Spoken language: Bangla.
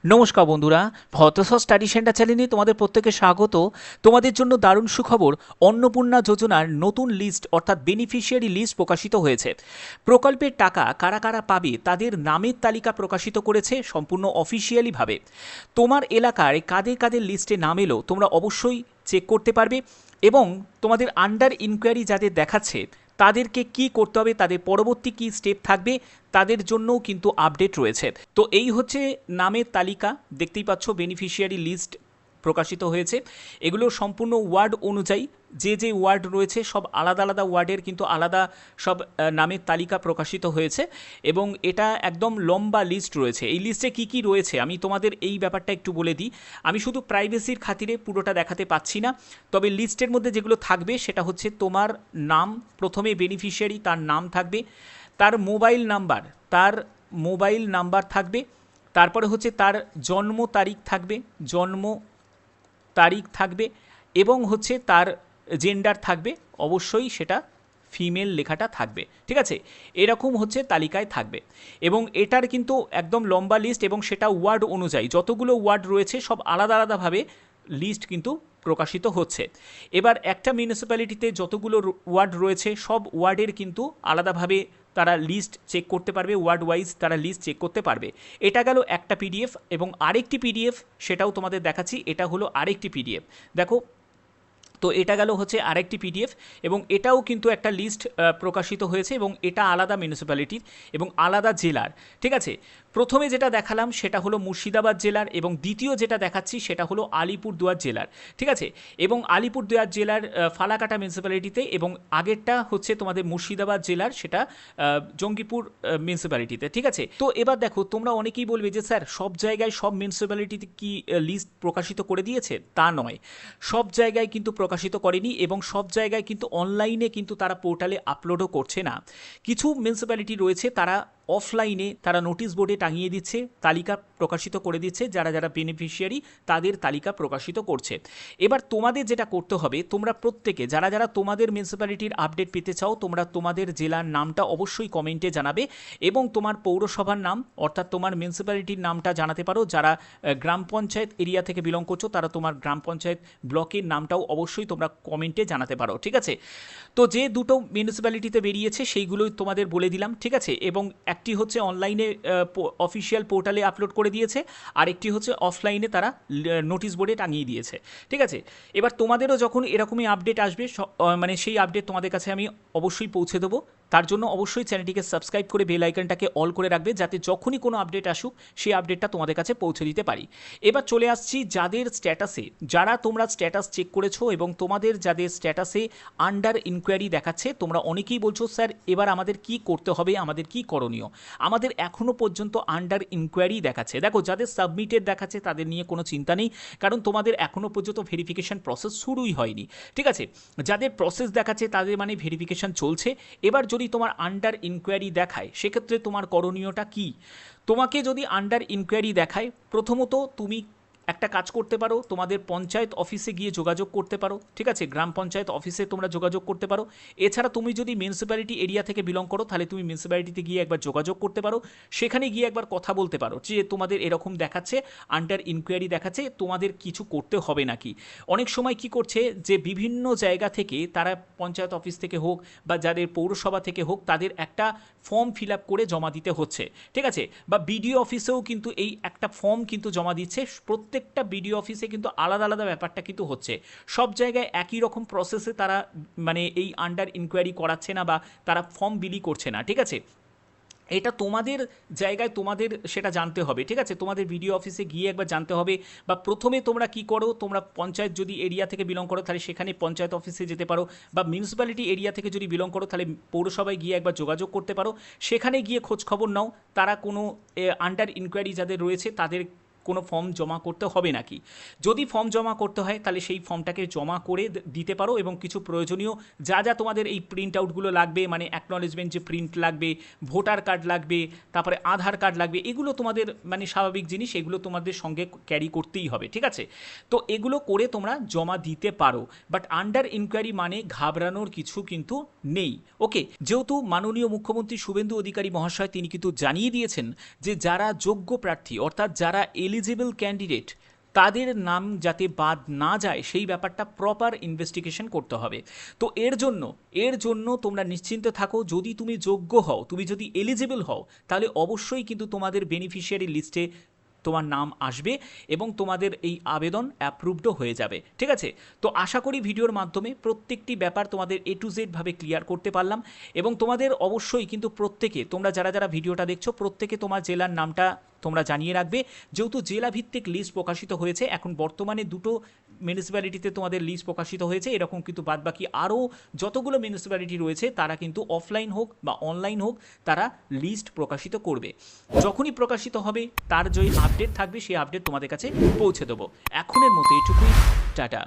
নমস্কার বন্ধুরা, ভতস স্টাডি সেন্টার চ্যানেলে তোমাদের প্রত্যেকে স্বাগত। তোমাদের জন্য দারুণ সুখবর, অন্নপূর্ণা যোজনার নতুন লিস্ট অর্থাৎ বেনিফিশিয়ারি লিস্ট প্রকাশিত হয়েছে। প্রকল্পের টাকা কারা কারা পাবে তাদের নামের তালিকা প্রকাশিত করেছে সম্পূর্ণ অফিসিয়ালিভাবে। তোমার এলাকায় কাদের কাদের লিস্টে নাম এলো তোমরা অবশ্যই চেক করতে পারবে, এবং তোমাদের আন্ডার ইনকোয়ারি যাদের দেখাচ্ছে তাদেরকে কি করতে হবে, তাদের পরবর্তী কি স্টেপ থাকবে তাদের জন্যও কিন্তু আপডেট রয়েছে। তো এই হচ্ছে নামের তালিকা, দেখতেই পাচ্ছ বেনিফিশিয়ারি লিস্ট প্রকাশিত হয়েছে। এগুলো সম্পূর্ণ ওয়ার্ড অনুযায়ী, যে যে ওয়ার্ড রয়েছে সব আলাদা আলাদা ওয়ার্ডের কিন্তু আলাদা সব নামের তালিকা প্রকাশিত হয়েছে, এবং এটা একদম লম্বা লিস্ট রয়েছে। এই লিস্টে কি কি রয়েছে আমি তোমাদের এই ব্যাপারটা একটু বলে দিই। আমি শুধু প্রাইভেসির খাতিরে পুরোটা দেখাতে পাচ্ছি না, তবে লিস্টের মধ্যে যেগুলো থাকবে সেটা হচ্ছে তোমার নাম, প্রথমে বেনিফিশিয়ারি তার নাম থাকবে, তার মোবাইল নাম্বার থাকবে, তারপরে হচ্ছে তার জন্ম তারিখ থাকবে, এবং হচ্ছে তার জেন্ডার থাকবে, অবশ্যই সেটা ফিমেল লেখাটা থাকবে, ঠিক আছে। এরকম হচ্ছে তালিকায় থাকবে, এবং এটার কিন্তু একদম লম্বা লিস্ট, এবং সেটা ওয়ার্ড অনুযায়ী যতগুলো ওয়ার্ড রয়েছে সব আলাদা আলাদাভাবে লিস্ট কিন্তু প্রকাশিত হচ্ছে। এবার একটা মিউনিসিপ্যালিটিতে যতগুলো ওয়ার্ড রয়েছে সব ওয়ার্ডের কিন্তু আলাদাভাবে তারা লিস্ট চেক করতে পারবে, ওয়ার্ড ওয়াইজ তারা লিস্ট চেক করতে পারবে। এটা গেল একটা পিডিএফ, এবং আরেকটি পিডিএফ সেটাও তোমাদের দেখাচ্ছি। এটা হলো আরেকটি পিডিএফ, দেখো। তো এটা গেল হচ্ছে আরেকটি পিডিএফ, এবং এটাও কিন্তু একটা লিস্ট প্রকাশিত হয়েছে, এবং এটা আলাদা মিউনিসিপ্যালিটির এবং আলাদা জেলার, ঠিক আছে। প্রথমে যেটা দেখালাম সেটা হলো মুর্শিদাবাদ জেলার, এবং দ্বিতীয় যেটা দেখাচ্ছি সেটা হলো আলিপুরদুয়ার জেলার, ঠিক আছে। এবং আলিপুরদুয়ার জেলার ফালাকাটা মিউনিসিপ্যালিটিতে, এবং আগেরটা হচ্ছে তোমাদের মুর্শিদাবাদ জেলার, সেটা জঙ্গিপুর মিউনিসিপ্যালিটিতে, ঠিক আছে। তো এবার দেখো, তোমরা অনেকেই বলবে যে স্যার সব জায়গায় সব মিউনিসিপ্যালিটিতে কি লিস্ট প্রকাশিত করে দিয়েছে? তা নয়, সব জায়গায় কিন্তু প্রকাশিত করেনি, এবং সব জায়গায় কিন্তু অনলাইনে কিন্তু তারা পোর্টালে আপলোডও করছে না। কিছু মিউনিসিপ্যালিটি রয়েছে তারা অফলাইনে তারা নোটিশ বোর্ডে টাঙিয়ে দিচ্ছে, তালিকা প্রকাশিত করে দিচ্ছে, যারা যারা বেনিফিশিয়ারি তাদের তালিকা প্রকাশিত করছে। এবার তোমাদের যেটা করতে হবে, তোমরা প্রত্যেকে যারা যারা তোমাদের মিউনিসিপ্যালিটির আপডেট পেতে চাও, তোমরা তোমাদের জেলার নামটা অবশ্যই কমেন্টে জানাবে, এবং তোমার পৌরসভার নাম অর্থাৎ তোমার মিউনিসিপ্যালিটির নামটা জানাতে পারো। যারা গ্রাম পঞ্চায়েত এরিয়া থেকে বিলং করছো তারা তোমার গ্রাম পঞ্চায়েত ব্লকের নামটাও অবশ্যই তোমরা কমেন্টে জানাতে পারো, ঠিক আছে। তো যে দুটো মিউনিসিপ্যালিটিতে বেরিয়েছে সেইগুলোই তোমাদের বলে দিলাম, ঠিক আছে। এবং একটি হচ্ছে অনলাইনে অফিসিয়াল পোর্টালে আপলোড করে দিয়েছে, আর একটি হচ্ছে অফলাইনে তারা নোটিশ বোর্ডে টাঙিয়ে দিয়েছে, ঠিক আছে। এবার তোমাদেরও যখন এরকমই আপডেট আসবে, মানে সেই আপডেট তোমাদের কাছে আমি অবশ্যই পৌঁছে দেবো। তার জন্য অবশ্যই চ্যানেলটিকে সাবস্ক্রাইব করে বেল আইকনটাকে অল করে রাখবে, যাতে যখনই কোনো আপডেট আসুক সেই আপডেটটা তোমাদের কাছে পৌঁছে দিতে পারি। এবার চলে আসছি যাদের স্ট্যাটাসে, যারা তোমরা স্ট্যাটাস চেক করেছো, এবং তোমাদের যাদের স্ট্যাটাসে আন্ডার ইনকোয়ারি দেখাচ্ছে, তোমরা অনেকেই বলছো স্যার এবার আমাদের কি করতে হবে, আমাদের কি করণীয়। আমাদের এখনও পর্যন্ত আন্ডার ইনকোয়ারি দেখাচ্ছে। দেখো, যাদের সাবমিটেড দেখাচ্ছে তাদের নিয়ে কোনো চিন্তা নেই, কারণ তোমাদের এখনও পর্যন্ত ভেরিফিকেশন প্রসেস শুরুই হয়নি, ঠিক আছে। যাদের প্রসেস দেখাচ্ছে তাদের মানে ভেরিফিকেশন চলছে। এবার যদি তোমার আন্ডার ইনকোয়ারি দেখায় সেক্ষেত্রে তোমার করণীয়টা কি? তোমাকে যদি আন্ডার ইনকোয়ারি দেখায়, প্রথমত তুমি একটা কাজ করতে পারো, তোমাদের পঞ্চায়েত অফিসে গিয়ে যোগাযোগ করতে পারো, ঠিক আছে। গ্রাম পঞ্চায়েত অফিসে তোমরা যোগাযোগ করতে পারো। এছাড়া তুমি যদি মিউনিসিপ্যালিটি এরিয়া থেকে বিলং করো তাহলে তুমি মিউনিসিপ্যালিটিতে গিয়ে একবার যোগাযোগ করতে পারো, সেখানে গিয়ে একবার কথা বলতে পারো যে তোমাদের এরকম দেখাচ্ছে, আন্ডার ইনকোয়ারি দেখাচ্ছে, তোমাদের কিছু করতে হবে নাকি। অনেক সময় কি করছে যে বিভিন্ন জায়গা থেকে তারা পঞ্চায়েত অফিস থেকে হোক বা যাদের পৌরসভা থেকে হোক, তাদের একটা ফর্ম ফিল আপ করে জমা দিতে হচ্ছে, ঠিক আছে। বা বিডিও অফিসেও কিন্তু এই একটা ফর্ম কিন্তু জমা দিচ্ছে, প্রত্যেকটা বিডিও অফিসে কিন্তু আলাদা আলাদা ব্যাপারটা কিন্তু হচ্ছে। সব জায়গায় একই রকম প্রসেসে তারা মানে এই আন্ডার ইনকোয়ারি করাচ্ছে না, বা তারা ফর্ম বিলি করছে না, ঠিক আছে। এটা তোমাদের জায়গায় তোমাদের সেটা জানতে হবে, ঠিক আছে। তোমাদের বিডিও অফিসে গিয়ে একবার জানতে হবে, বা প্রথমে তোমরা কি করো, তোমরা পঞ্চায়েত যদি এরিয়া থেকে বিলং করো তাহলে সেখানে পঞ্চায়েত অফিসে যেতে পারো, বা মিউনিসিপ্যালিটি এরিয়া থেকে যদি বিলং করো তাহলে পৌরসভায় গিয়ে একবার যোগাযোগ করতে পারো, সেখানে গিয়ে খোঁজ খবর নাও তারা কোনো আন্ডার ইনকোয়ারি যাদের রয়েছে তাদের কোনো ফর্ম জমা করতে হবে নাকি। যদি ফর্ম জমা করতে হয় তাহলে সেই ফর্মটাকে জমা করে দিতে পারো, এবং কিছু প্রয়োজনীয় যা যা তোমাদের এই প্রিন্ট আউটগুলো লাগবে, মানে অ্যাকনলেজমেন্ট যে প্রিন্ট লাগবে, ভোটার কার্ড লাগবে, তারপরে আধার কার্ড লাগবে, এগুলো তোমাদের মানে স্বাভাবিক জিনিস, এগুলো তোমাদের সঙ্গে ক্যারি করতেই হবে, ঠিক আছে। তো এগুলো করে তোমরা জমা দিতে পারো, বাট আন্ডার ইনকোয়ারি মানে ঘাবড়ানোর কিছু কিন্তু নেই, ওকে। যেহেতু মাননীয় মুখ্যমন্ত্রী শুভেন্দু অধিকারী মহাশয় তিনি কিন্তু জানিয়ে দিয়েছেন যে যারা যোগ্য প্রার্থী অর্থাৎ যারা এলিজিবল ক্যান্ডিডেট তাদের নাম যাতে বাদ না যায় সেই ব্যাপারটা প্রপার ইনভেস্টিগেশন করতে হবে। তো এর জন্য তোমরা নিশ্চিন্ত থাকো, যদি তুমি যোগ্য হও, তুমি যদি এলিজিবল হও, তাহলে অবশ্যই কিন্তু তোমাদের বেনিফিশিয়ারি লিস্টে তোমার নাম আসবে এবং তোমাদের এই আবেদন অ্যাপ্রুভডও হয়ে যাবে। ঠিক আছে, তো আশা করি ভিডিওর মাধ্যমে প্রত্যেকটি ব্যাপার তোমাদের A to Z ভাবে ক্লিয়ার করতে পারলাম। এবং তোমাদের অবশ্যই কিন্তু প্রত্যেকে, তোমরা যারা যারা ভিডিওটা দেখছো, প্রত্যেকে তোমার জেলার নামটা তোমরা জানিয়ে রাখবে, যেহেতু জেলা ভিত্তিক লিস্ট প্রকাশিত হয়েছে। এখন বর্তমানে 2টো মিউনিসিপ্যালিটিতে তোমাদের লিস্ট প্রকাশিত হয়েছে, এরকম কিন্তু বাদবাকি আরও যতগুলো মিউনিসিপ্যালিটি রয়েছে তারা কিন্তু অফলাইন হোক বা অনলাইন হোক তারা লিস্ট প্রকাশিত করবে। যখনই প্রকাশিত হবে তার যে আপডেট থাকবে সেই আপডেট তোমাদের কাছে পৌঁছে দেবো। এখনের মতো এটুকুই, টাটা।